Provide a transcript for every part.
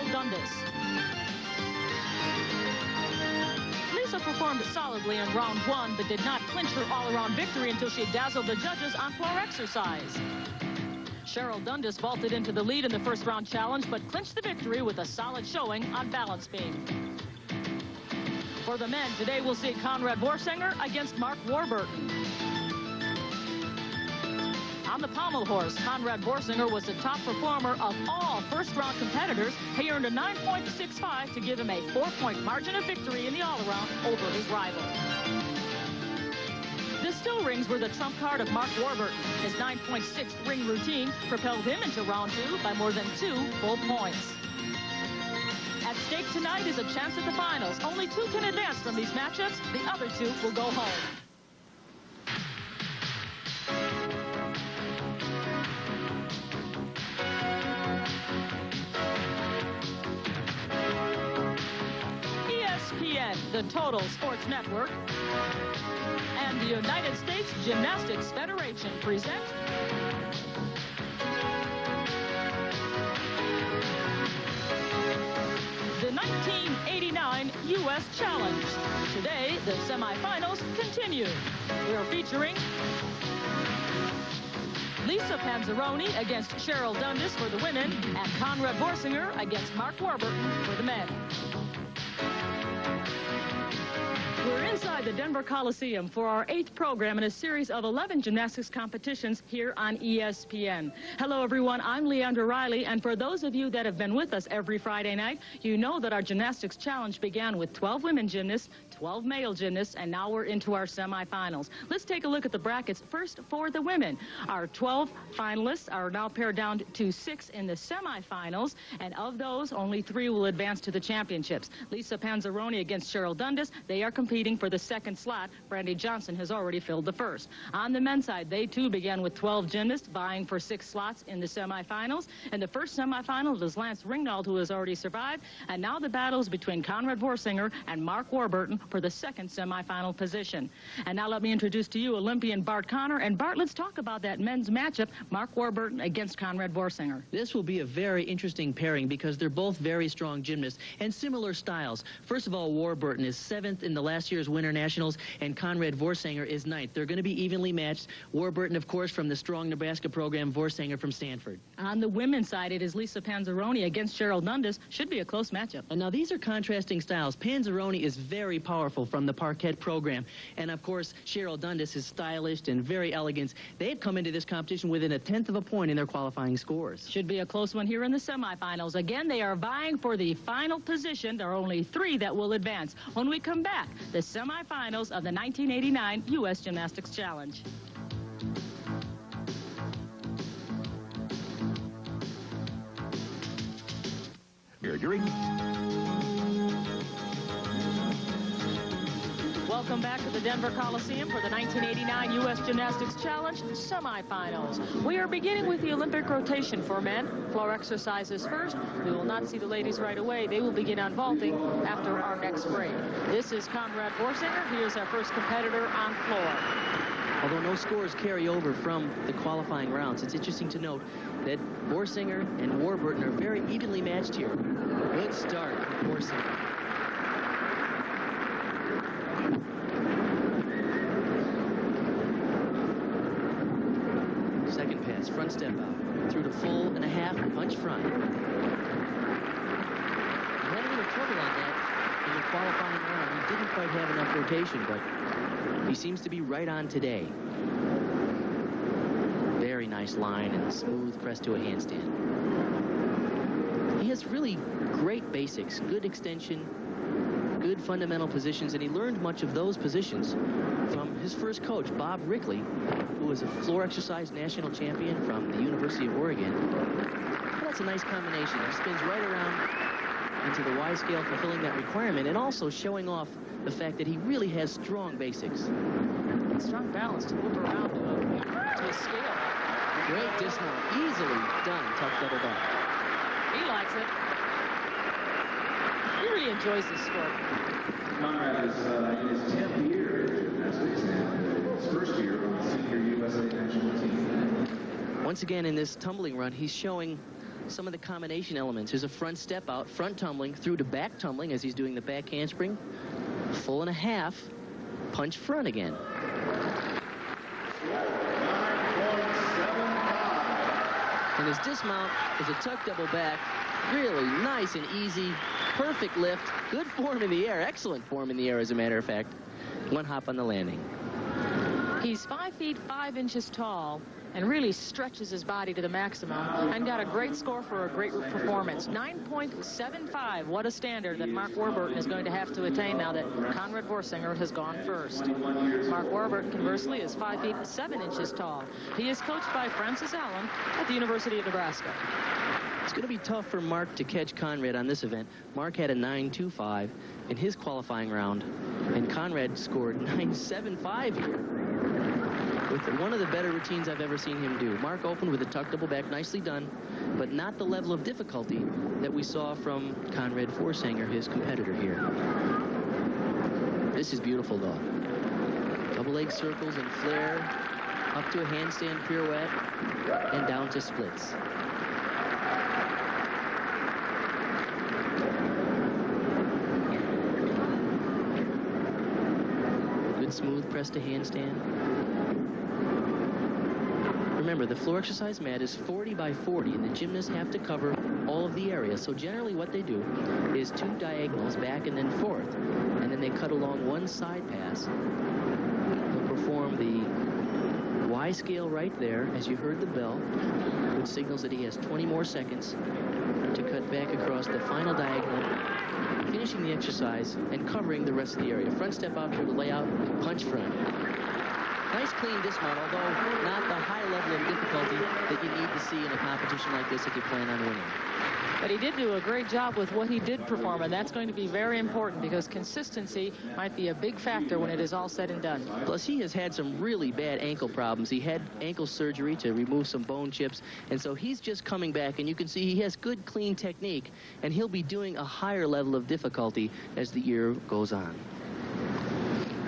Sheryl Dundas. Lisa performed solidly in round 1, but did not clinch her all-around victory until she dazzled the judges on floor exercise. Sheryl Dundas vaulted into the lead in the first round challenge, but clinched the victory with a solid showing on balance beam. For the men, today we'll see Conrad Voorsanger against Mark Warburton. On the pommel horse, Conrad Voorsanger was the top performer of all first-round competitors. He earned a 9.65 to give him a 4-point margin of victory in the all-around over his rival. The still rings were the trump card of Mark Warburton. His 9.6 ring routine propelled him into round 2 by more than 2 full points. At stake tonight is a chance at the finals. Only 2 can advance from these matchups. The other 2 will go home. ESPN, the Total Sports Network, and the United States Gymnastics Federation present the 1989 U.S. Challenge. Today, the semifinals continue. We're featuring Lisa Panzironi against Sheryl Dundas for the women, and Conrad Voorsanger against Mark Warburton for the men. We're inside the Denver Coliseum for our 8th program in a series of 11 gymnastics competitions here on ESPN. Hello, everyone. I'm Leandra Riley, and for those of you that have been with us every Friday night, you know that our gymnastics challenge began with 12 women gymnasts, 12 male gymnasts, and now we're into our semifinals. Let's take a look at the brackets first for the women. Our 12 finalists are now pared down to 6 in the semifinals, and of those, only 3 will advance to the championships. Lisa Panzironi against Sheryl Dundas. They are competing for the 2nd slot. Brandy Johnson has already filled the 1st. On the men's side, they too began with 12 gymnasts vying for 6 slots in the semifinals. In the first semifinal, it was Lance Ringnauld who has already survived, and now the battles between Conrad Voorsanger and Mark Warburton for the 2nd semifinal position. And now let me introduce to you Olympian Bart Connor. And Bart, let's talk about that men's matchup, Mark Warburton against Conrad Voorsanger. This will be a very interesting pairing because they're both very strong gymnasts and similar styles. First of all, Warburton is 7th in the last year's Winter Nationals, and Conrad Voorsanger is 9th. They're going to be evenly matched. Warburton, of course, from the strong Nebraska program, Voorsanger from Stanford. On the women's side, it is Lisa Panzironi against Sheryl Dundas. Should be a close matchup. And now these are contrasting styles. Panzironi is very powerful from the parquet program, and of course Sheryl Dundas is stylish and very elegant. They've come into this competition within a 1/10 of a point in their qualifying scores. Should be a close one here in the semifinals. Again, they are vying for the final position. There are only 3 that will advance. When we come back, the semifinals of the 1989 U.S. Gymnastics Challenge. Welcome back to the Denver Coliseum for the 1989 U.S. Gymnastics Challenge semifinals. We are beginning with the Olympic rotation for men. Floor exercises first. We will not see the ladies right away. They will begin on vaulting after our next break. This is Conrad Voorsanger. He is our first competitor on floor. Although no scores carry over from the qualifying rounds, it's interesting to note that Voorsanger and Warburton are very evenly matched here. Good start for Voorsanger. Second pass, front step out, through to full and a half, punch front. He had a little trouble on that in the qualifying round. He didn't quite have enough rotation, but he seems to be right on today. Very nice line and smooth press to a handstand. He has really great basics, good extension, good fundamental positions, and he learned much of those positions from his first coach, Bob Rickley, who was a floor exercise national champion from the University of Oregon. And that's a nice combination. He spins right around into the Y scale, fulfilling that requirement, and also showing off the fact that he really has strong basics. And strong balance to move around to a scale. Great dismount, easily done, tough double back. He likes it. He really enjoys this sport. Conrad is in his 10th year in gymnastics and his first year on the senior USA national team. Once again in this tumbling run, he's showing some of the combination elements. There's a front step out, front tumbling, through to back tumbling as he's doing the back handspring. Full and a half, punch front again. And his dismount is a tuck double back. Really nice and easy. Perfect lift. Good form in the air. Excellent form in the air, as a matter of fact. One hop on the landing. He's 5 feet 5 inches tall and really stretches his body to the maximum and got a great score for a great performance. 9.75. What a standard that Mark Warburton is going to have to attain now that Conrad Voorsanger has gone first. Mark Warburton, conversely, is 5 feet 7 inches tall. He is coached by Francis Allen at the University of Nebraska. It's going to be tough for Mark to catch Conrad on this event. Mark had a 9.25 in his qualifying round, and Conrad scored 9.75 here. With one of the better routines I've ever seen him do. Mark opened with a tuck double back, nicely done, but not the level of difficulty that we saw from Conrad Voorsanger, his competitor here. This is beautiful, though. Double leg circles and flare, up to a handstand pirouette, and down to splits. Good smooth press to handstand. Remember, the floor exercise mat is 40 by 40, and the gymnasts have to cover all of the area. So generally what they do is 2 diagonals, back and then forth, and then they cut along one side pass. They'll perform the Y scale right there, as you heard the bell, which signals that he has 20 more seconds to cut back across the final diagonal, finishing the exercise and covering the rest of the area. Front step out for the layout, punch front. Nice clean dismount, although not the high level of difficulty that you need to see in a competition like this if you plan on winning. But he did do a great job with what he did perform, and that's going to be very important because consistency might be a big factor when it is all said and done. Plus, he has had some really bad ankle problems. He had ankle surgery to remove some bone chips, and so he's just coming back, and you can see he has good, clean technique, and he'll be doing a higher level of difficulty as the year goes on.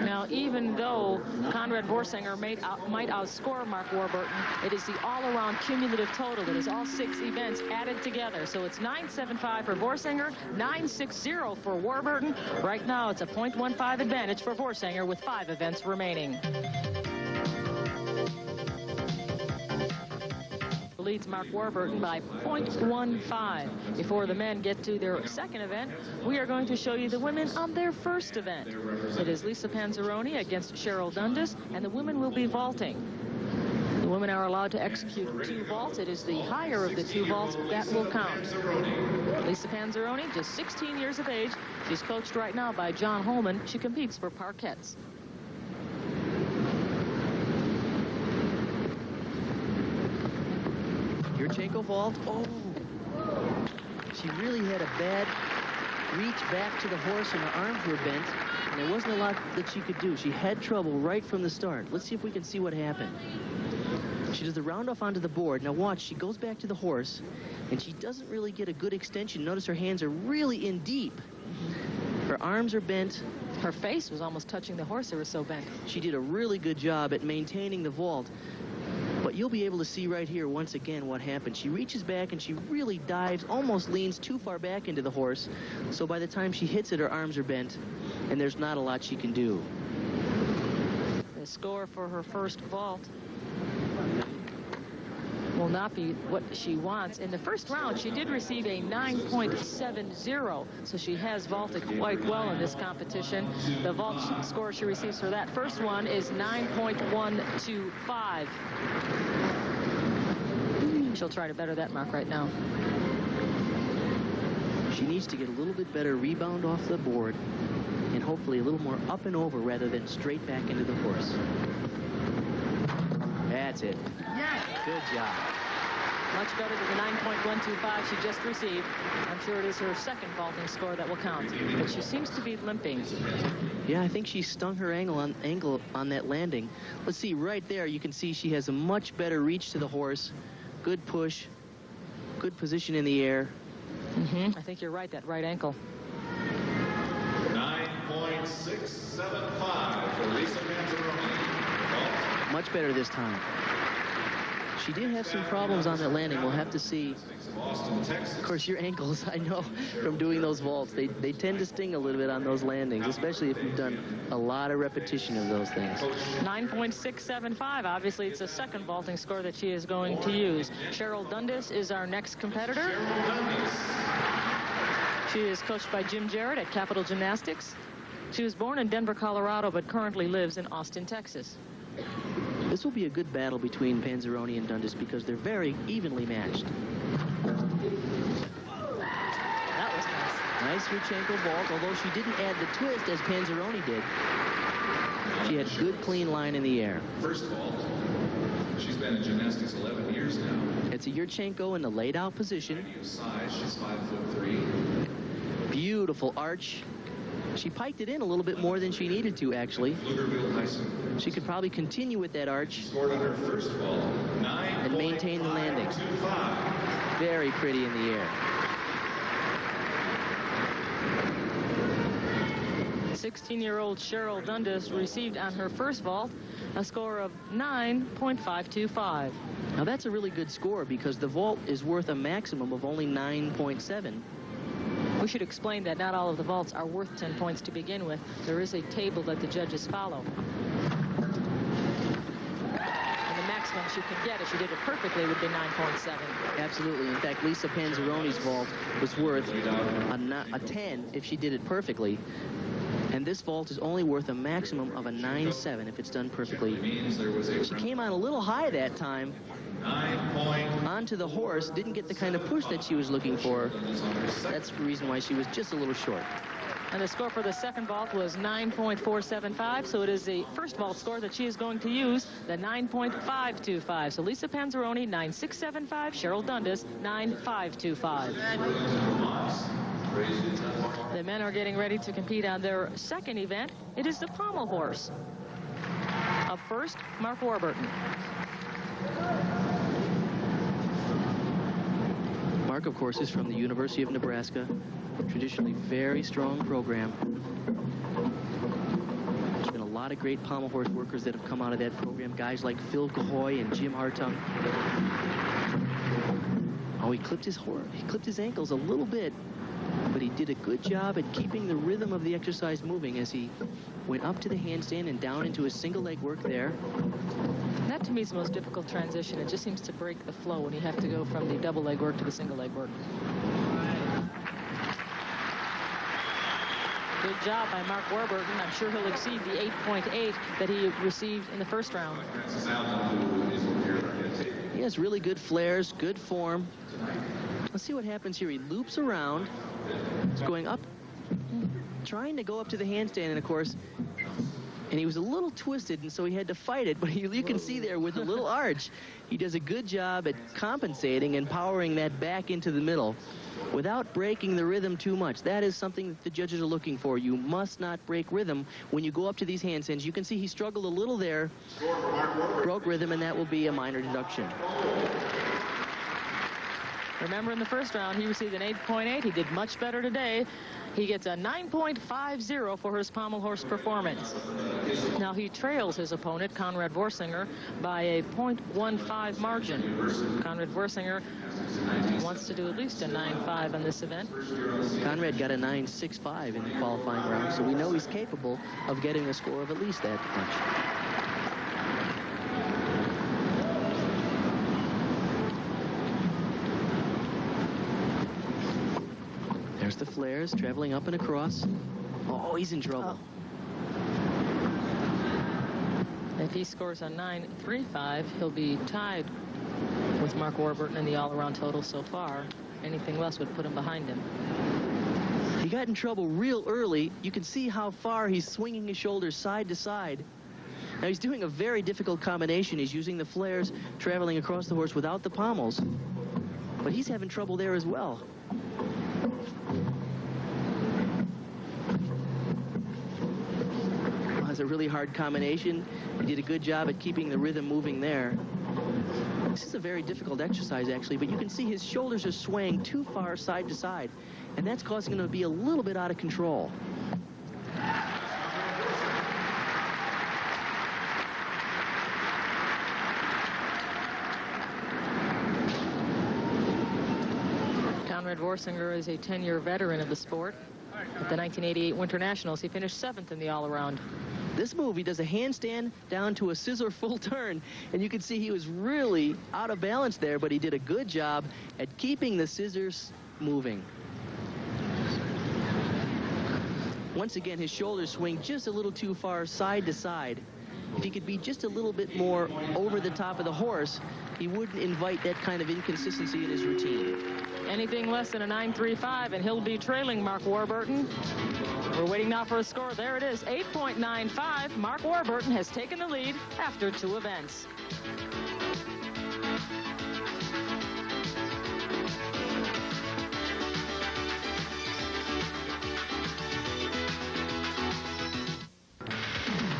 Now, even though Conrad Voorsanger might outscore Mark Warburton, it is the all-around cumulative total. It is all 6 events added together. So it's 9.75 for Voorsanger, 9.60 for Warburton. Right now, it's a .15 advantage for Voorsanger with 5 events remaining. Leads Mark Warburton by .15. Before the men get to their second event, we are going to show you the women on their first event. It is Lisa Panzironi against Sheryl Dundas, and the women will be vaulting. The women are allowed to execute 2 vaults. It is the higher of the 2 vaults that will count. Lisa Panzironi, just 16 years of age. She's coached right now by John Holman. She competes for Parkettes. Yurchenko vault. Oh, she really had a bad reach back to the horse, and her arms were bent, and there wasn't a lot that she could do. She had trouble right from the start. Let's see if we can see what happened. She does the round off onto the board. Now watch, she goes back to the horse, and she doesn't really get a good extension. Notice her hands are really in deep. Her arms are bent. Her face was almost touching the horse. It was so bent. She did a really good job at maintaining the vault. But you'll be able to see right here once again what happened. She reaches back and she really dives, almost leans too far back into the horse. So by the time she hits it, her arms are bent, and there's not a lot she can do. The score for her first vault will not be what she wants. In the first round, she did receive a 9.70, so she has vaulted quite well in this competition. The vault score she receives for that first one is 9.125. She'll try to better that mark right now. She needs to get a little bit better rebound off the board and hopefully a little more up and over rather than straight back into the horse. That's it. Yes. Good job. Much better than the 9.125 she just received. I'm sure it is her second vaulting score that will count. But she seems to be limping. Yeah, I think she stung her angle on that landing. Let's see, right there you can see she has a much better reach to the horse. Good push. Good position in the air. I think you're right, that right ankle. 9.675 for Lisa Panzironi. Much better this time. She did have some problems on that landing. We'll have to see. Of course, your ankles, I know, from doing those vaults, they tend to sting a little bit on those landings, especially if you've done a lot of repetition of those things. 9.675. Obviously, it's a second vaulting score that she is going to use. Sheryl Dundas is our next competitor. She is coached by Jim Jarrett at Capital Gymnastics. She was born in Denver, Colorado, but currently lives in Austin, Texas. This will be a good battle between Panzironi and Dundas because they're very evenly matched. That was nice. Nice Richenko vault, although she didn't add the twist as Panzironi did. She had good, clean line in the air. First vault. She's been in gymnastics 11 years now. It's a Yurchenko in the laid-out position. Size, she's 5'3". Beautiful arch. She piked it in a little bit more than she needed to, actually. She could probably continue with that arch and maintain the landing. Very pretty in the air. 16-year-old Sheryl Dundas received on her first vault a score of 9.525. Now that's a really good score because the vault is worth a maximum of only 9.7. We should explain that not all of the vaults are worth 10 points to begin with. There is a table that the judges follow. And the maximum she can get, if she did it perfectly, would be 9.7. Absolutely. In fact, Lisa Panzironi's vault was worth a 10 if she did it perfectly. And this vault is only worth a maximum of a 9.7 if it's done perfectly. She came on a little high that time. Onto the horse, didn't get the kind of push that she was looking for. That's the reason why she was just a little short. And the score for the second vault was 9.475, so it is the first vault score that she is going to use, the 9.525. So Lisa Panzironi, 9.675, Sheryl Dundas, 9.525. The men are getting ready to compete on their second event. It is the pommel horse. Up first, Mark Warburton. Mark, of course, is from the University of Nebraska. Traditionally very strong program. There's been a lot of great pommel horse workers that have come out of that program. Guys like Phil Cahoy and Jim Hartung. Oh, he clipped his ankles a little bit, but he did a good job at keeping the rhythm of the exercise moving as he went up to the handstand and down into a single leg work there. That, to me, is the most difficult transition. It just seems to break the flow when you have to go from the double leg work to the single leg work. Good job by Mark Warburton. I'm sure he'll exceed the 8.8 that he received in the first round. He has really good flares, good form. Let's see what happens here. He loops around. He's going up, trying to go up to the handstand, and of course, and he was a little twisted, and so he had to fight it, but you can see there with a little arch, he does a good job at compensating and powering that back into the middle without breaking the rhythm too much. That is something that the judges are looking for. You must not break rhythm when you go up to these handstands. You can see he struggled a little there, broke rhythm, and that will be a minor deduction. Remember, in the first round, he received an 8.8. He did much better today. He gets a 9.50 for his pommel horse performance. Now he trails his opponent, Conrad Voorsanger, by a 0.15 margin. Conrad Voorsanger wants to do at least a 9.5 on this event. Conrad got a 9.65 in the qualifying round, so we know he's capable of getting a score of at least that much. There's the flares traveling up and across. Oh, he's in trouble. If he scores a 9.35, he'll be tied with Mark Warburton in the all-around total so far. Anything less would put him behind him. He got in trouble real early. You can see how far he's swinging his shoulders side to side. Now he's doing a very difficult combination. He's using the flares traveling across the horse without the pommels. But he's having trouble there as well. A really hard combination. He did a good job at keeping the rhythm moving there. This is a very difficult exercise, actually, but you can see his shoulders are swaying too far side to side, and that's causing him to be a little bit out of control. Conrad Voorsanger is a 10-year veteran of the sport. At the 1988 Winter Nationals, he finished 7th in the all-around. This move, he does a handstand down to a scissor full turn, and you can see he was really out of balance there, but he did a good job at keeping the scissors moving. Once again, his shoulders swing just a little too far side to side. If he could be just a little bit more over the top of the horse, he wouldn't invite that kind of inconsistency in his routine. Anything less than a 9.35, and he'll be trailing Mark Warburton. We're waiting now for a score. There it is, 8.95. Mark Warburton has taken the lead after 2 events.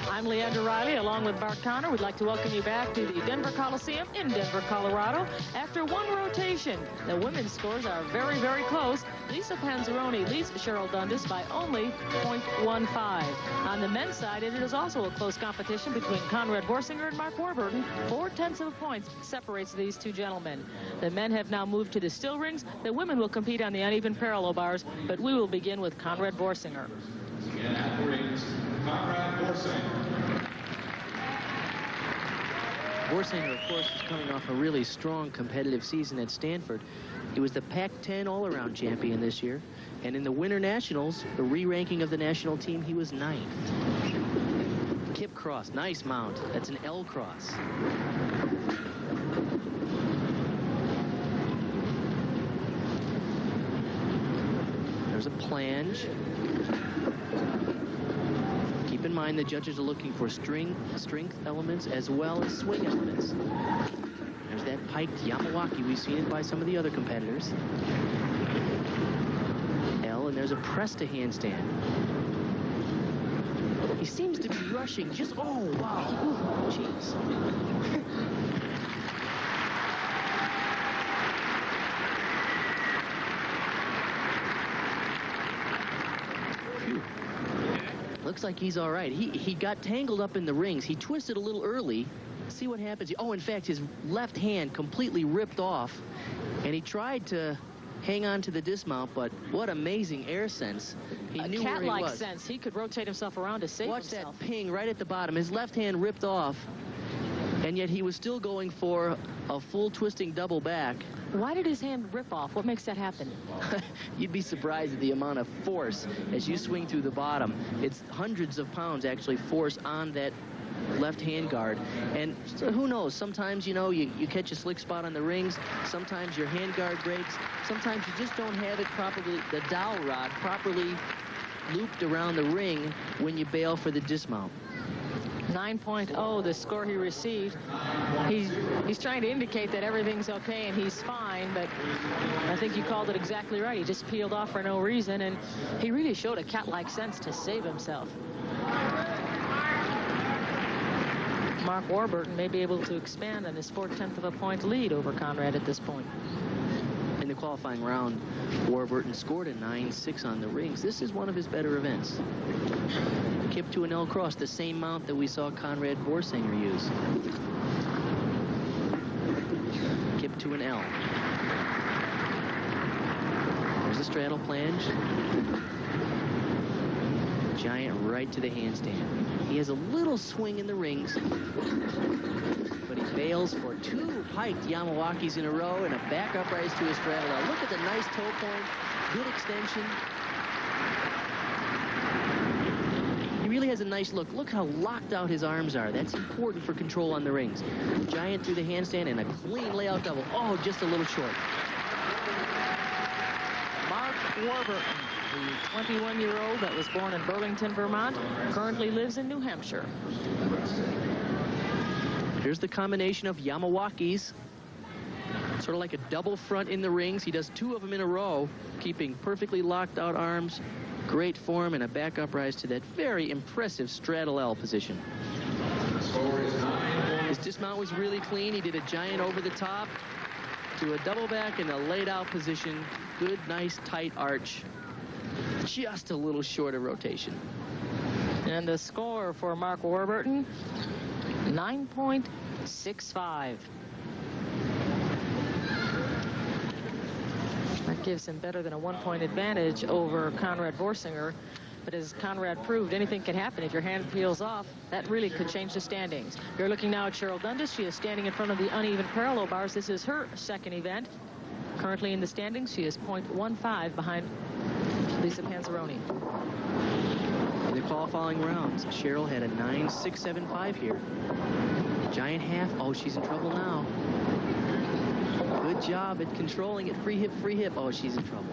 I'm Leandra Riley, along with Bart Connor. We'd like to welcome you back to the Denver Coliseum in Denver, Colorado. After 1 rotation, the women's scores are very, very close. Lisa Panzironi leads Sheryl Dundas by only 0.15. On the men's side, it is also a close competition between Conrad Voorsanger and Mark Warburton. 0.4 of points separates these 2 gentlemen. The men have now moved to the still rings. The women will compete on the uneven parallel bars, but we will begin with Conrad Voorsanger. And at the rings, Conrad Voorsanger. Voorsanger, of course, is coming off a really strong competitive season at Stanford. He was the Pac-10 all-around champion this year, and in the Winter Nationals, the re-ranking of the national team, he was 9th. Kip cross, nice mount. That's an L cross. There's a plunge. Keep in mind the judges are looking for strength elements as well as swing elements. There's that piked Yamawaki. We've seen it by some of the other competitors. L, and there's a press to handstand. He seems to be rushing just, oh, wow. Jeez. Looks like he's all right. He got tangled up in the rings. He twisted a little early. See what happens. Oh, in fact, his left hand completely ripped off, and he tried to hang on to the dismount, but what amazing air sense. He knew where he was. Cat-like sense. He could rotate himself around to save himself. Watch that ping right at the bottom. His left hand ripped off, and yet he was still going for a full twisting double back. Why did his hand rip off? What makes that happen? You'd be surprised at the amount of force as you swing through the bottom. It's hundreds of pounds, actually, force on that left hand guard. And so who knows? Sometimes, you know, you catch a slick spot on the rings. Sometimes your hand guard breaks. Sometimes you just don't have it properly, the dowel rod properly looped around the ring when you bail for the dismount. 9.0, the score he received. He's trying to indicate that everything's okay and he's fine, but I think you called it exactly right. He just peeled off for no reason, and he really showed a cat-like sense to save himself. Mark Warburton may be able to expand on his 4/10 of a point lead over Conrad at this point. In the qualifying round, Warburton scored a 9.6 on the rings. This is one of his better events. Kip to an L cross, the same mount that we saw Conrad Voorsanger use. Kip to an L. There's a straddle plunge. Giant right to the handstand. He has a little swing in the rings, but he bails for 2 piked Yamawakis in a row and a back uprise to a straddle. Now look at the nice toe point, good extension. He really has a nice look. Look how locked out his arms are. That's important for control on the rings. Giant through the handstand and a clean layout double. Oh, just a little short. Mark Warburton, the 21-year-old that was born in Burlington, Vermont, currently lives in New Hampshire. Here's the combination of Yamawakis. Sort of like a double front in the rings. He does 2 of them in a row, keeping perfectly locked out arms, great form, and a back uprise to that very impressive straddle L position. His dismount was really clean. He did a giant over the top to a double back in a laid out position. Good, nice, tight arch. Just a little short of rotation. And the score for Mark Warburton, 9.65. Gives him better than a 1-point advantage over Conrad Voorsanger. But as Conrad proved, anything can happen. If your hand peels off, that really could change the standings. You're looking now at Sheryl Dundas. She is standing in front of the uneven parallel bars. This is her second event. Currently in the standings, she is .15 behind Lisa Panzironi. In the qualifying rounds, Sheryl had a 9.675 here. Giant half. Oh, she's in trouble now. Good job at controlling it. Free hip, free hip. Oh, she's in trouble.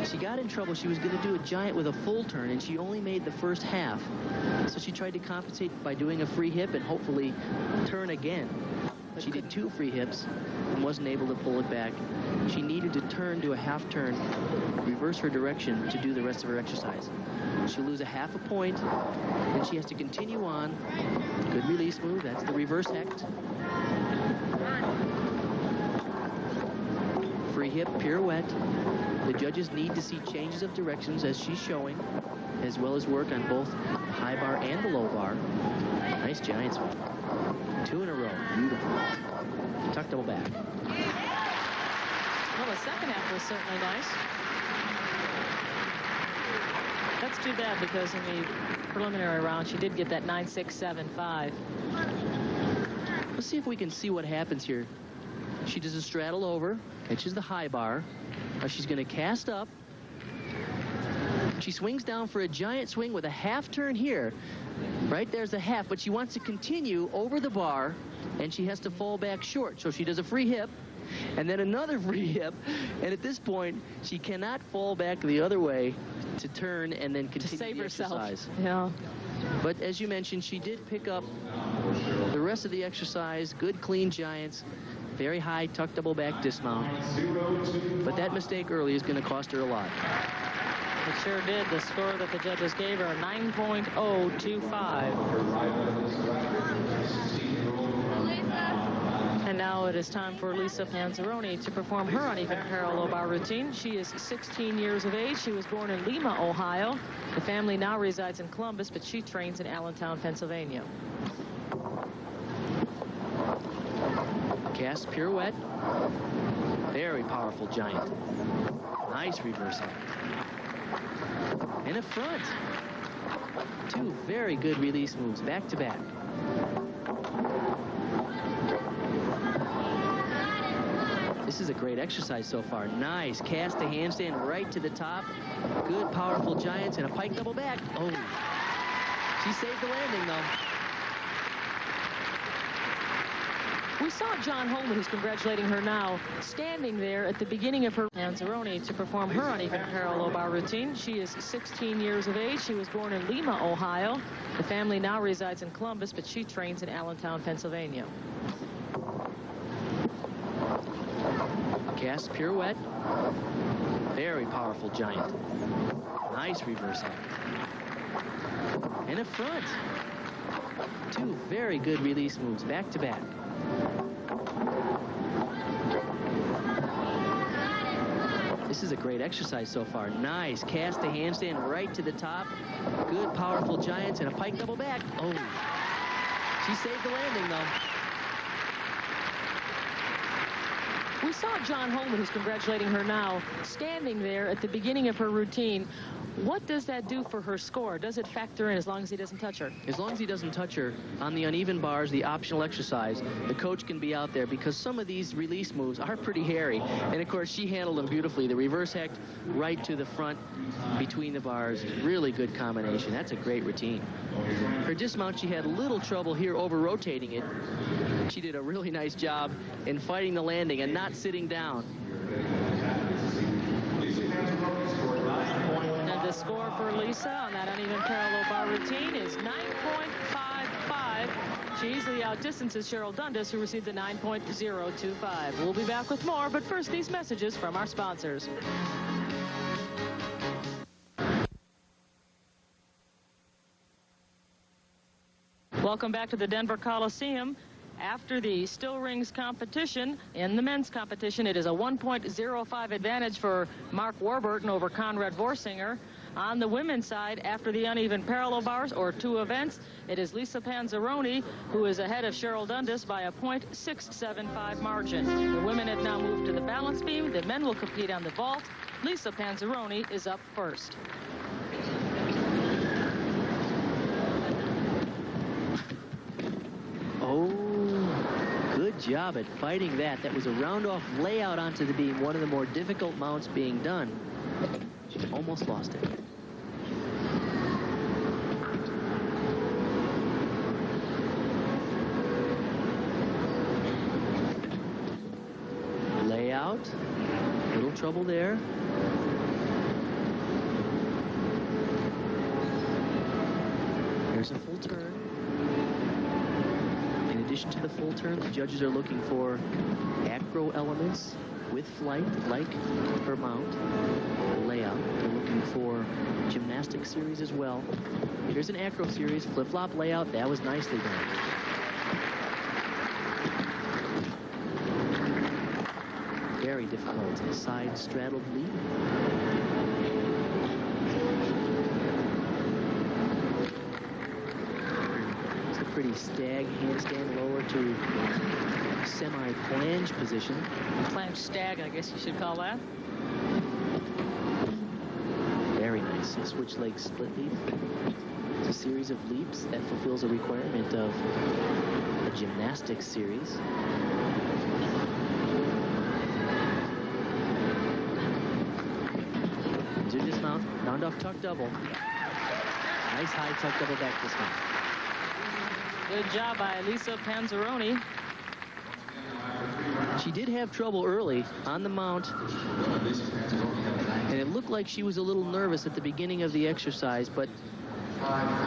She got in trouble. She was going to do a giant with a full turn, and she only made the first half. So she tried to compensate by doing a free hip and hopefully turn again. She did 2 free hips and wasn't able to pull it back. She needed to turn to a half turn, reverse her direction to do the rest of her exercise. She'll lose a half a point, and she has to continue on. Good release move. That's the reverse hecht. Free hip pirouette. The judges need to see changes of directions as she's showing, as well as work on both the high bar and the low bar. Nice giant swing. 2 in a row. Beautiful. Tuck double back. Well, the second half was certainly nice. That's too bad because in the preliminary round, she did get that 9.675. Let's see if we can see what happens here. She does a straddle over, catches the high bar. Now she's going to cast up. She swings down for a giant swing with a half turn here. Right there's a half, but she wants to continue over the bar, and she has to fall back short. So she does a free hip, and then another free hip, and at this point, she cannot fall back the other way to turn and then continue to save the herself. exercise. Yeah. But as you mentioned, she did pick up the rest of the exercise. Good, clean giants. Very high tuck double back dismount. But that mistake early is going to cost her a lot. It sure did. The score that the judges gave her, 9.025. And now it is time for Lisa Panzironi to perform her uneven parallel bar routine. She is 16 years of age. She was born in Lima, Ohio. The family now resides in Columbus, but she trains in Allentown, Pennsylvania. Cast pirouette. Very powerful giant. Nice reversal. And a front. 2 very good release moves, back to back. This is a great exercise so far. Nice cast to handstand right to the top. Good, powerful giants and a pike double back. Oh, she saved the landing, though. We saw John Holman, who's congratulating her now, standing there at the beginning of her Panzironi to perform her uneven parallel bar routine. She is 16 years of age. She was born in Lima, Ohio. The family now resides in Columbus, but she trains in Allentown, Pennsylvania. Cast pirouette. Very powerful giant. Nice reversal. And a front. 2 very good release moves, back to back. This is a great exercise so far. Nice cast to handstand right to the top. Good, powerful giants and a pike double back. Oh, she saved the landing, though. We saw John Holman, who's congratulating her now, standing there at the beginning of her routine. What does that do for her score? Does it factor in as long as he doesn't touch her? As long as he doesn't touch her on the uneven bars, the optional exercise, the coach can be out there because some of these release moves are pretty hairy. And, of course, she handled them beautifully. The reverse hecht right to the front between the bars. Really good combination. That's a great routine. Her dismount, she had a little trouble here over-rotating it. She did a really nice job in fighting the landing and not sitting down. The score for Lisa on that uneven parallel bar routine is 9.55. She easily outdistances Sheryl Dundas, who received a 9.025. We'll be back with more, but first these messages from our sponsors. Welcome back to the Denver Coliseum. After the still rings competition, in the men's competition, it is a 1.05 advantage for Mark Warburton over Conrad Voorsanger. On the women's side, after the uneven parallel bars, or 2 events, it is Lisa Panzironi who is ahead of Sheryl Dundas by a .675 margin. The women have now moved to the balance beam. The men will compete on the vault. Lisa Panzironi is up first. Oh, good job at fighting that. That was a round-off layout onto the beam, one of the more difficult mounts being done. She almost lost it. Layout, little trouble there. There's a full turn. In addition to the full turn, the judges are looking for acro elements with flight, like her mount, layout. They're looking for gymnastic series as well. Here's an acro series, flip-flop layout. That was nicely done. Very difficult side straddled leap. It's a pretty stag handstand lower to semi-flange position. Flange stag, I guess you should call that. Very nice. A switch leg split leap. It's a series of leaps that fulfills a requirement of a gymnastics series. Dismount, round off tuck double. Nice high tuck double back dismount. Good job by Lisa Panzironi. She did have trouble early on the mount, and it looked like she was a little nervous at the beginning of the exercise, but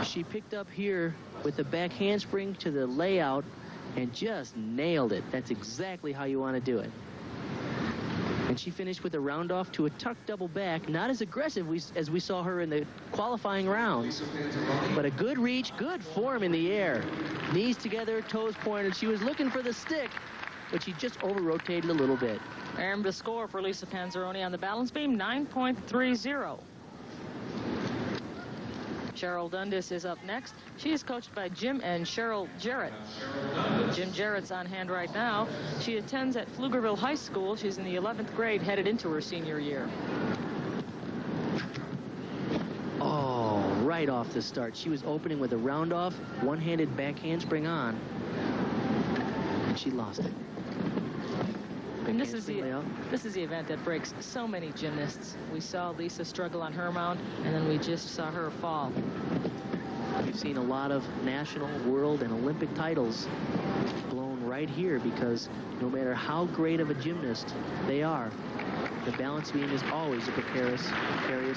she picked up here with a back handspring to the layout and just nailed it. That's exactly how you want to do it. And she finished with a round off to a tuck double back. Not as aggressive as we saw her in the qualifying rounds, but a good reach, good form in the air. Knees together, toes pointed. She was looking for the stick, but she just over-rotated a little bit. And the score for Lisa Panzironi on the balance beam, 9.30. Sheryl Dundas is up next. She is coached by Jim and Sheryl Jarrett. Jim Jarrett's on hand right now. She attends at Pflugerville High School. She's in the 11th grade, headed into her senior year. Oh, right off the start. She was opening with a round off, one-handed back handspring on, and she lost it. And this is the event that breaks so many gymnasts. We saw Lisa struggle on her mount, and then we just saw her fall. We've seen a lot of national, world, and Olympic titles blown right here because no matter how great of a gymnast they are, the balance beam is always a precarious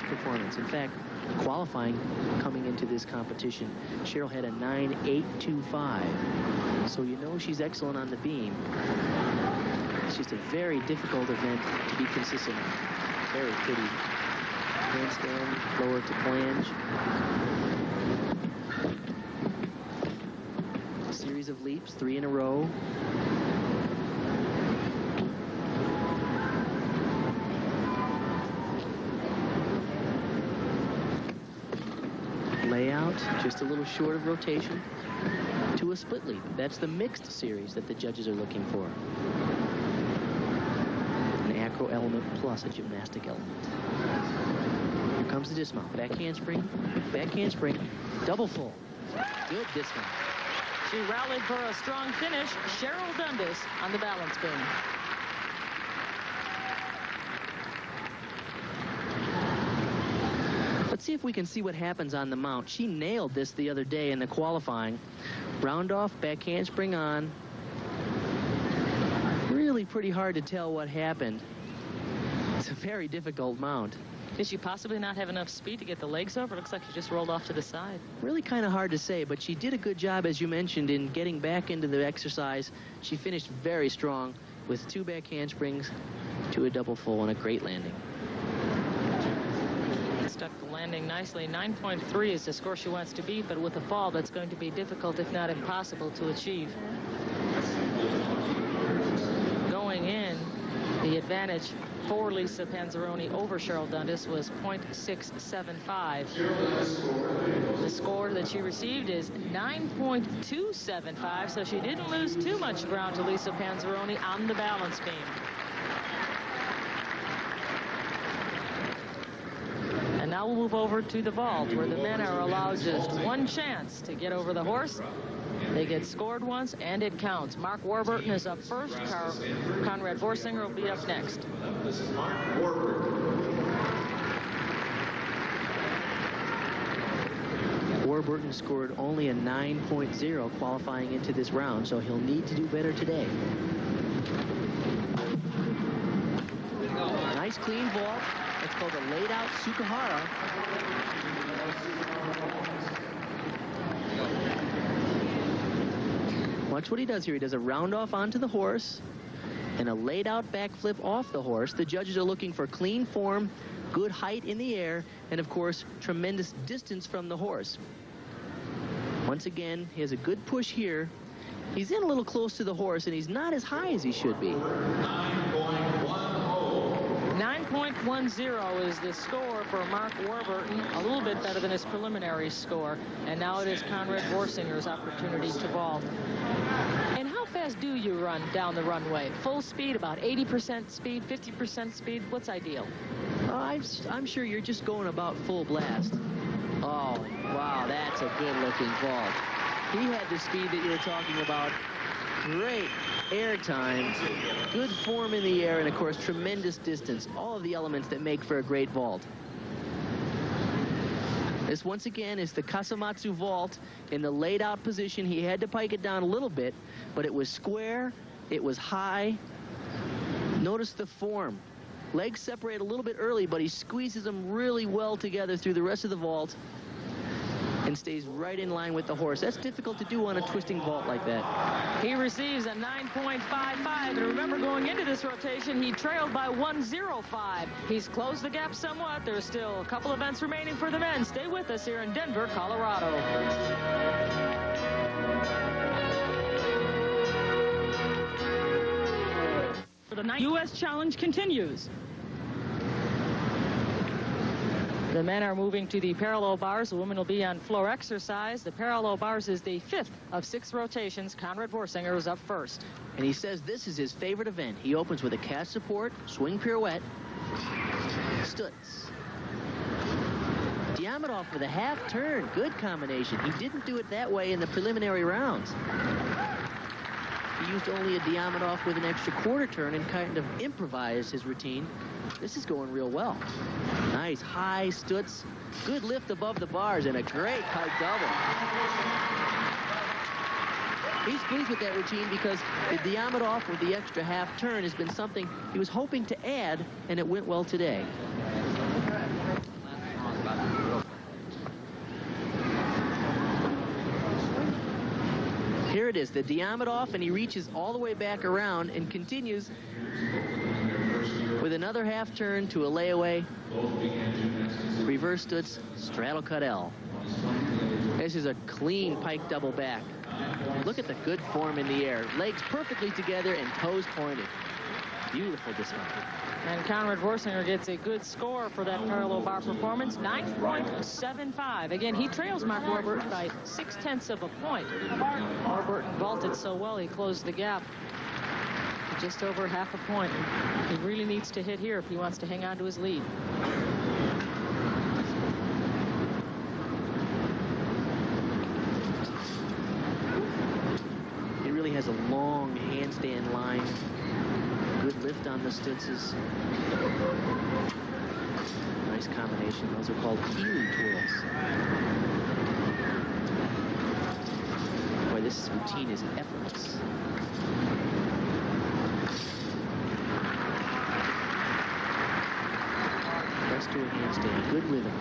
performance. In fact, qualifying coming into this competition, Sheryl had a 9.825. So you know she's excellent on the beam. It's just a very difficult event to be consistent on. Very pretty handstand, lower to flange. A series of leaps, 3 in a row. Layout, just a little short of rotation to a split leap. That's the mixed series that the judges are looking for. Acro element plus a gymnastic element. Here comes the dismount. Back handspring, double full. Good dismount. She rallied for a strong finish. Sheryl Dundas on the balance beam. Let's see if we can see what happens on the mount. She nailed this the other day in the qualifying. Round off, back handspring on. Really pretty hard to tell what happened. It's a very difficult mount. Did she possibly not have enough speed to get the legs over? It looks like she just rolled off to the side. Really kind of hard to say, but she did a good job, as you mentioned, in getting back into the exercise. She finished very strong with 2 back handsprings to a double full and a great landing. Stuck the landing nicely. 9.3 is the score she wants to beat, but with a fall, that's going to be difficult, if not impossible, to achieve. Going in, the advantage for Lisa Panzironi over Sheryl Dundas was .675. The score that she received is 9.275, so she didn't lose too much ground to Lisa Panzironi on the balance beam. And now we'll move over to the vault, where the men are allowed just one chance to get over the horse. They get scored once, and it counts. Mark Warburton is up first. Conrad Voorsanger will be up next. Warburton scored only a 9.0 qualifying into this round, so he'll need to do better today. Nice clean vault. It's called a laid-out Sukahara. Watch what he does here. He does a round off onto the horse and a laid-out backflip off the horse. The judges are looking for clean form, good height in the air, and, of course, tremendous distance from the horse. Once again, he has a good push here. He's in a little close to the horse, and he's not as high as he should be. 9.10 is the score for Mark Warburton, a little bit better than his preliminary score. And now it is Conrad Voorsanger's opportunity to vault. And how fast do you run down the runway? Full speed, about 80% speed, 50% speed? What's ideal? I'm sure you're just going about full blast. Oh, wow, that's a good-looking vault. He had the speed that you were talking about. Great air time, good form in the air, and, of course, tremendous distance. All of the elements that make for a great vault. This, once again, is the Kasamatsu vault in the laid-out position. He had to pike it down a little bit, but it was square, it was high. Notice the form. Legs separate a little bit early, but he squeezes them really well together through the rest of the vault and stays right in line with the horse. That's difficult to do on a twisting vault like that. He receives a 9.55, and remember, going into this rotation, he trailed by 1.05. He's closed the gap somewhat. There's still a couple events remaining for the men. Stay with us here in Denver, Colorado. The U.S. Challenge continues. The men are moving to the parallel bars. The women will be on floor exercise. The parallel bars is the 5th of 6 rotations. Conrad Voorsanger is up first. And he says this is his favorite event. He opens with a cast support, swing pirouette, Stutz. Diamondov with a half turn. Good combination. He didn't do it that way in the preliminary rounds. He used only a Diamondov with an extra quarter turn and kind of improvised his routine. This is going real well. Nice high Stutz. Good lift above the bars and a great high double. He's pleased with that routine because the Diamondov with the extra half turn has been something he was hoping to add, and it went well today. Here it is, the Diamondov, and he reaches all the way back around and continues with another half turn to a layaway, reverse Stutz, straddle cut L. This is a clean pike double back. Look at the good form in the air. Legs perfectly together and toes pointed. Beautiful dismount. And Conrad Voorsanger gets a good score for that parallel bar performance, 9.75. Again, he trails Mark Warburton by 0.6 of a point. Warburton vaulted so well, he closed the gap to just over half a point. He really needs to hit here if he wants to hang on to his lead. He really has a long handstand line. Good lift on the Stutzes. Nice combination. Those are called healing twirls. Boy, this routine is effortless. Press to a handstand. Good rhythm.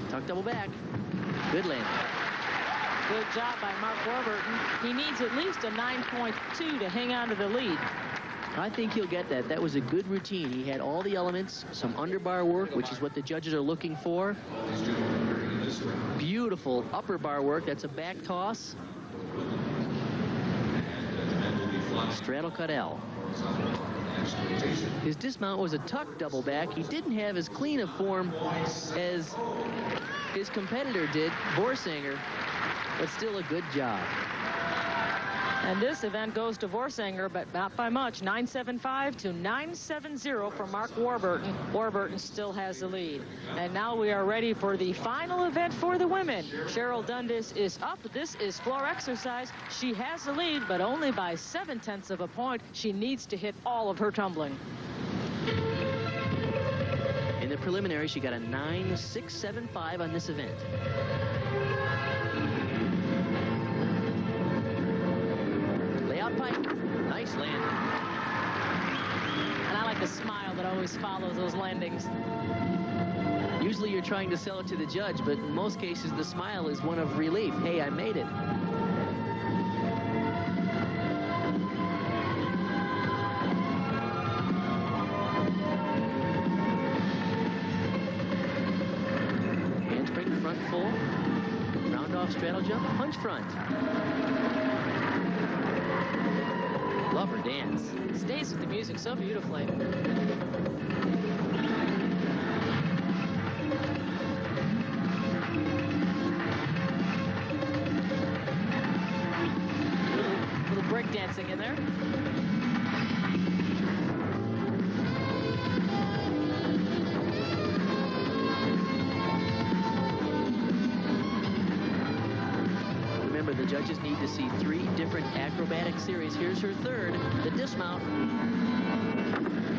Tuck double back. Good landing. Good job by Mark Warburton. He needs at least a 9.2 to hang on to the lead. I think he'll get that. That was a good routine. He had all the elements, some underbar work, which is what the judges are looking for. Beautiful upper bar work. That's a back toss. straddle cut L. His dismount was a tuck double back. He didn't have as clean a form as his competitor did, Voorsanger, but still a good job. And this event goes to Voorsanger, but not by much. 9.75 to 9.70 for Mark Warburton. Warburton still has the lead. And now we are ready for the final event for the women. Sheryl Dundas is up. This is floor exercise. She has the lead, but only by 0.7 of a point. She needs to hit all of her tumbling. In the preliminary, she got a 9.675 on this event. Pike. Nice landing. And I like the smile that always follows those landings. Usually you're trying to sell it to the judge, but in most cases the smile is one of relief. Hey, I made it. Handspring front full. Round off straddle jump, punch front. Love her dance. Stays with the music so beautifully. Little break dancing in there. The judges need to see 3 different acrobatic series. Here's her third, the dismount.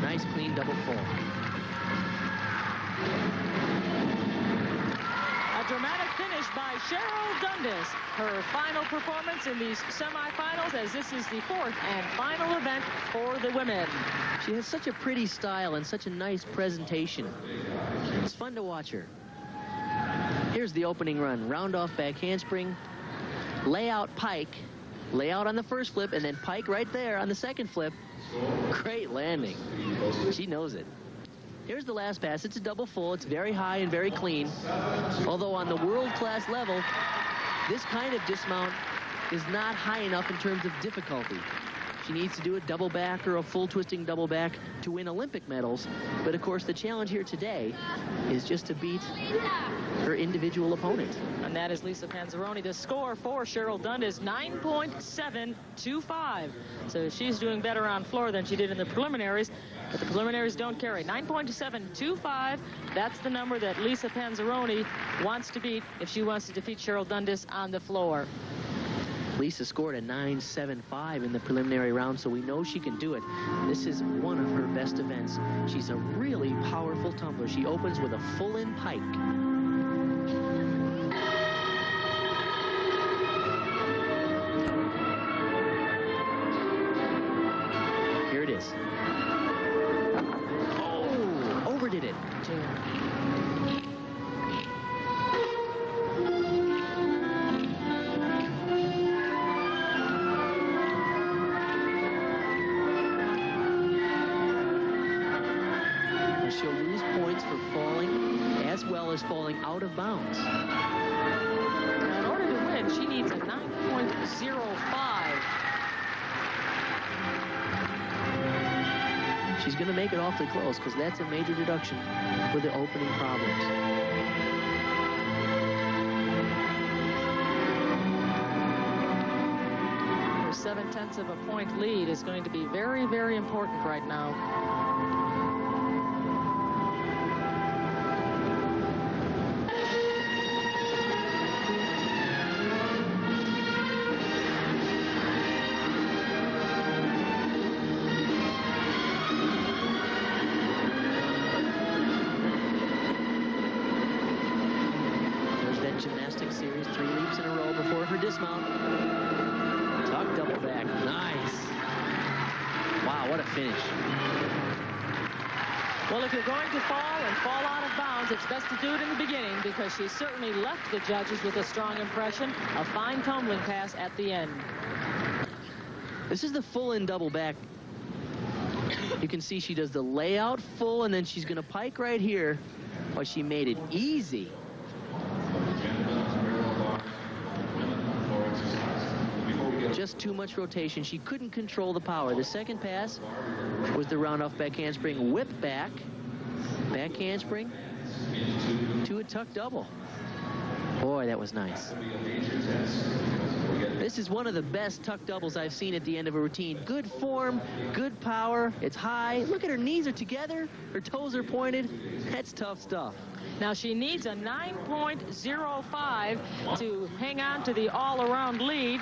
Nice, clean double full. A dramatic finish by Sheryl Dundas. Her final performance in these semifinals, as this is the 4th and final event for the women. She has such a pretty style and such a nice presentation. It's fun to watch her. Here's the opening run. Round off back handspring. Layout pike, layout on the first flip, and then pike right there on the second flip. Great landing. She knows it. Here's the last pass. It's a double full. It's very high and very clean. Although on the world-class level, this kind of dismount is not high enough in terms of difficulty. She needs to do a double back or a full twisting double back to win Olympic medals. But of course, the challenge here today is just to beat her individual opponent. And that is Lisa Panzironi. The score for Sheryl Dundas, 9.725. So she's doing better on floor than she did in the preliminaries. But the preliminaries don't carry. 9.725. That's the number that Lisa Panzironi wants to beat if she wants to defeat Sheryl Dundas on the floor. Lisa scored a 9.75 in the preliminary round, so we know she can do it. This is one of her best events. She's a really powerful tumbler. She opens with a full-in pike. Here it is. Oh, overdid it. She'll lose points for falling as well as falling out of bounds. Now, in order to win, she needs a 9.05. She's going to make it awfully close because that's a major deduction for the opening problems. Her 0.7 of a point lead is going to be very, very important right now. Gymnastics series, 3 leaps in a row before her dismount. Tuck double back. Nice. Wow, what a finish. Well, if you're going to fall and fall out of bounds, it's best to do it in the beginning because she certainly left the judges with a strong impression. A fine tumbling pass at the end. This is the full-in double back. You can see she does the layout full, and then she's going to pike right here. Well, she made it easy. Just just too much rotation. She couldn't control the power. The second pass was the round off back handspring, whip back handspring to a tuck double. Boy, that was nice. This is one of the best tuck doubles I've seen at the end of a routine. Good form, good power. It's high. Look at her knees are together. Her toes are pointed. That's tough stuff. Now she needs a 9.05 to hang on to the all-around lead.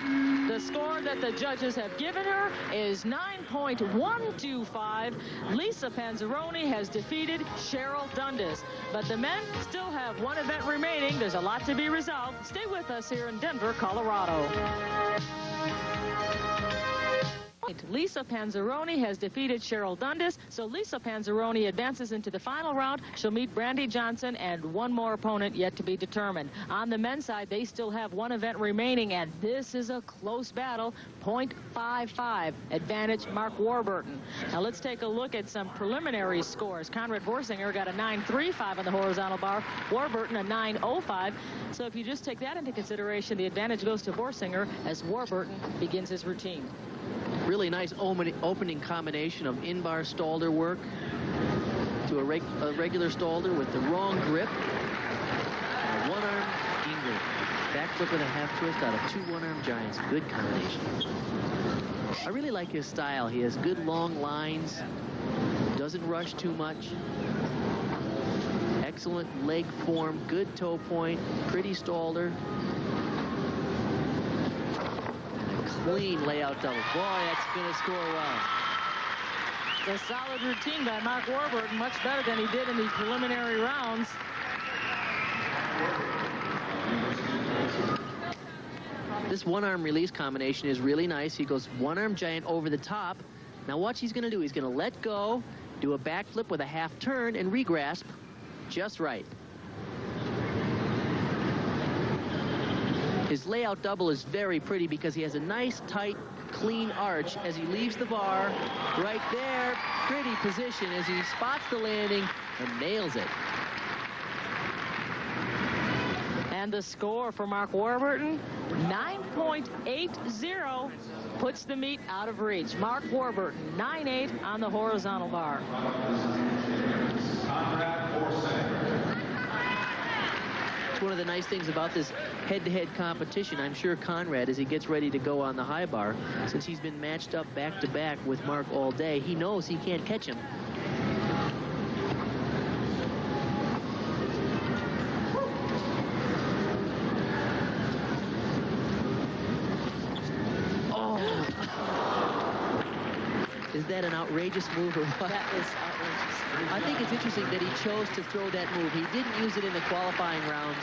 The score that the judges have given her is 9.125. Lisa Panzironi has defeated Sheryl Dundas. But the men still have one event remaining. There's a lot to be resolved. Stay with us here in Denver, Colorado. Lisa Panzironi has defeated Sheryl Dundas, so Lisa Panzironi advances into the final round. She'll meet Brandy Johnson and one more opponent yet to be determined. On the men's side, they still have one event remaining, and this is a close battle. 0.55 advantage Mark Warburton. Now let's take a look at some preliminary scores. Conrad Voorsanger got a 9.35 on the horizontal bar. Warburton a 9.05. So if you just take that into consideration, the advantage goes to Voorsanger as Warburton begins his routine. Really nice opening combination of in-bar stalder work to a regular stalder with the wrong grip. And a one-arm ginger. Backflip with a half twist out of two one-arm giants. Good combination. I really like his style. He has good long lines. Doesn't rush too much. Excellent leg form. Good toe point. Pretty stalder. Clean layout double. Boy, that's going to score well. A solid routine by Mark Warburton, much better than he did in the preliminary rounds. This one-arm release combination is really nice. He goes one-arm giant over the top. Now watch he's going to do. He's going to let go, do a backflip with a half turn, and regrasp just right. His layout double is very pretty because he has a nice, tight, clean arch as he leaves the bar. Right there, pretty position as he spots the landing and nails it. And the score for Mark Warburton, 9.80, puts the meet out of reach. Mark Warburton, 9.8 on the horizontal bar. It's one of the nice things about this head-to-head competition. I'm sure Conrad, as he gets ready to go on the high bar, since he's been matched up back-to-back with Mark all day, he knows he can't catch him. Oh! Is that an outrageous move or what? That is outrageous. I think it's interesting that he chose to throw that move. He didn't use it in the qualifying rounds.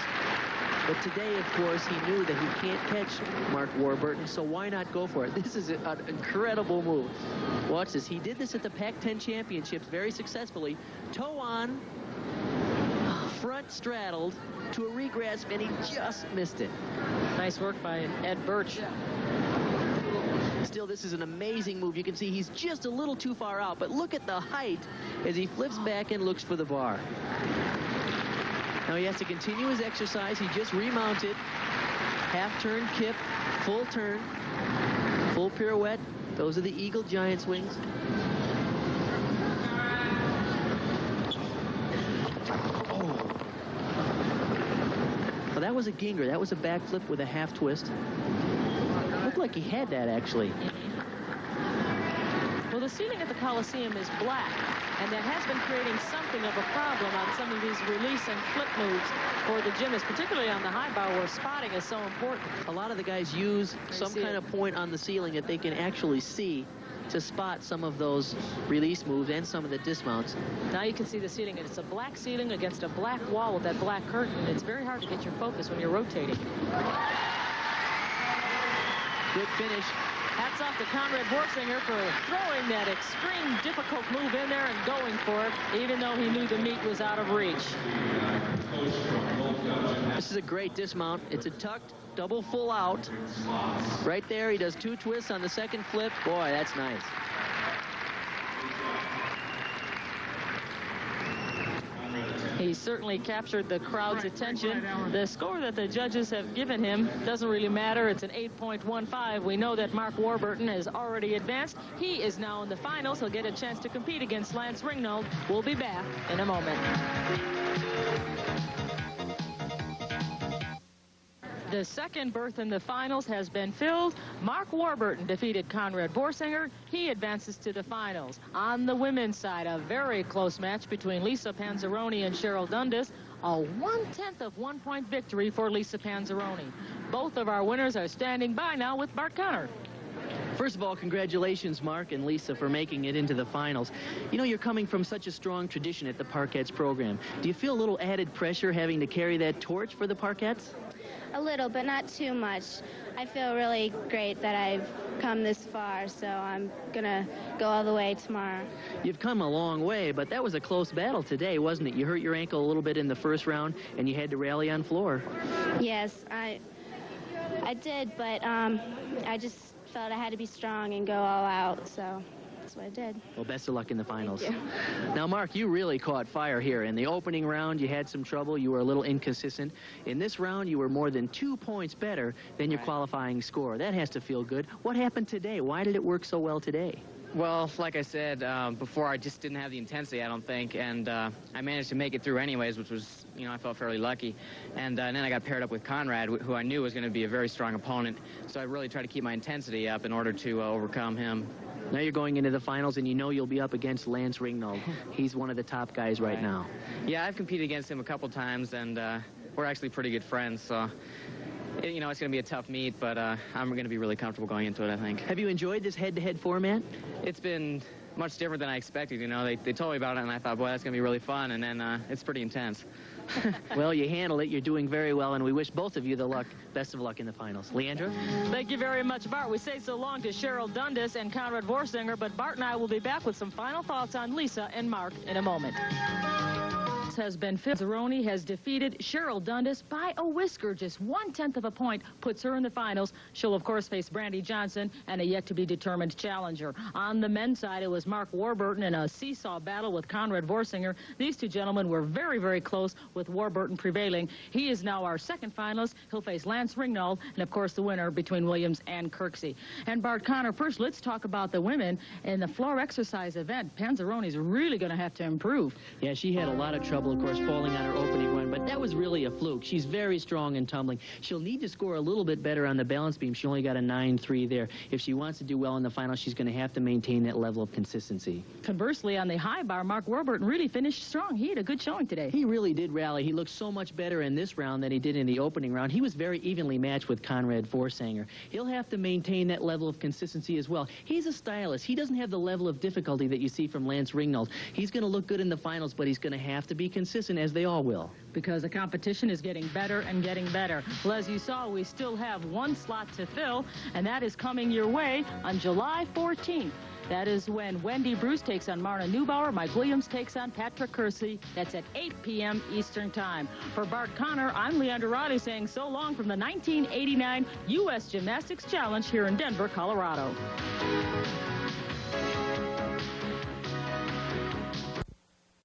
But today, of course, he knew that he can't catch Mark Warburton, so why not go for it? This is an incredible move. Watch this. He did this at the Pac-10 Championships very successfully. Toe on, front straddled to a regrasp, and he just missed it. Nice work by Ed Birch. Still, this is an amazing move. You can see he's just a little too far out, but look at the height as he flips back and looks for the bar. Now he has to continue his exercise. He just remounted. Half turn kip, full turn, full pirouette. Those are the Eagle Giant swings. Oh. Well, that was a ginger. That was a backflip with a half twist. Looked like he had that, actually. Well, the ceiling at the Coliseum is black, and that has been creating something of a problem on some of these release and flip moves for the gymnasts, particularly on the high bar where spotting is so important. A lot of the guys use some kind of point on the ceiling that they can actually see to spot some of those release moves and some of the dismounts. Now you can see the ceiling, and it's a black ceiling against a black wall with that black curtain. It's very hard to get your focus when you're rotating. Good finish. Hats off to Conrad Voorsanger for throwing that extreme difficult move in there and going for it, even though he knew the meet was out of reach. This is a great dismount. It's a tucked double full out. Right there, he does two twists on the second flip. Boy, that's nice. He certainly captured the crowd's attention. The score that the judges have given him doesn't really matter. It's an 8.15. We know that Mark Warburton has already advanced. He is now in the finals. He'll get a chance to compete against Lance Ringnold. We'll be back in a moment. The second berth in the finals has been filled. Mark Warburton defeated Conrad Voorsanger. He advances to the finals. On the women's side, a very close match between Lisa Panzironi and Sheryl Dundas. A 1/10 of 1 point victory for Lisa Panzironi. Both of our winners are standing by now with Bart Conner. First of all, congratulations, Mark and Lisa, for making it into the finals. You know, you're coming from such a strong tradition at the Parkettes program. Do you feel a little added pressure having to carry that torch for the Parkettes? A little, but not too much. I feel really great that I've come this far, so I'm going to go all the way tomorrow. You've come a long way, but that was a close battle today, wasn't it? You hurt your ankle a little bit in the first round, and you had to rally on floor. Yes, I did, but I just felt I had to be strong and go all out, so that's what I did. Well, best of luck in the finals. Thank you. Now, Mark, you really caught fire here. In the opening round, you had some trouble. You were a little inconsistent. In this round, you were more than 2 points better than your qualifying score. That has to feel good. What happened today? Why did it work so well today? Well, like I said before, I just didn't have the intensity, I don't think, and I managed to make it through anyways, which was, you know, I felt fairly lucky. And then I got paired up with Conrad, who I knew was going to be a very strong opponent, so I really tried to keep my intensity up in order to overcome him. Now you're going into the finals, and you know you'll be up against Lance Ringnold. He's one of the top guys right now. Yeah, I've competed against him a couple times, and we're actually pretty good friends, so... You know, it's going to be a tough meet, but I'm going to be really comfortable going into it, I think. Have you enjoyed this head-to-head format? It's been much different than I expected, you know. They told me about it, and I thought, boy, that's going to be really fun, and then it's pretty intense. Well, you handled it. You're doing very well, and we wish both of you the best of luck in the finals. Leandra? Thank you very much, Bart. We say so long to Sheryl Dundas and Conrad Voorsanger, but Bart and I will be back with some final thoughts on Lisa and Mark in a moment. Has been Panzironi has defeated Sheryl Dundas by a whisker. Just 1/10 of a point puts her in the finals. She'll, of course, face Brandy Johnson and a yet-to-be-determined challenger. On the men's side, it was Mark Warburton in a seesaw battle with Conrad Voorsanger. These two gentlemen were very, very close, with Warburton prevailing. He is now our second finalist. He'll face Lance Ringnold and, of course, the winner between Williams and Kirksey. And Bart Conner, first, let's talk about the women in the floor exercise event. Panzironi's really going to have to improve. Yeah, she had a lot of trouble, of course, falling on her opening run, but that was really a fluke. She's very strong in tumbling. She'll need to score a little bit better on the balance beam. She only got a 9.3 there. If she wants to do well in the final, she's going to have to maintain that level of consistency. Conversely, on the high bar, Mark Warburton really finished strong. He had a good showing today. He really did rally. He looked so much better in this round than he did in the opening round. He was very evenly matched with Conrad Voorsanger. He'll have to maintain that level of consistency as well. He's a stylist. He doesn't have the level of difficulty that you see from Lance Ringnold. He's going to look good in the finals, but he's going to have to be consistent, as they all will. Because the competition is getting better and getting better. Well, as you saw, we still have one slot to fill, and that is coming your way on July 14th. That is when Wendy Bruce takes on Marna Neubauer, Mike Williams takes on Patrick Kersey. That's at 8 p.m. Eastern Time. For Bart Conner, I'm Leandra Riley saying so long from the 1989 U.S. Gymnastics Challenge here in Denver, Colorado.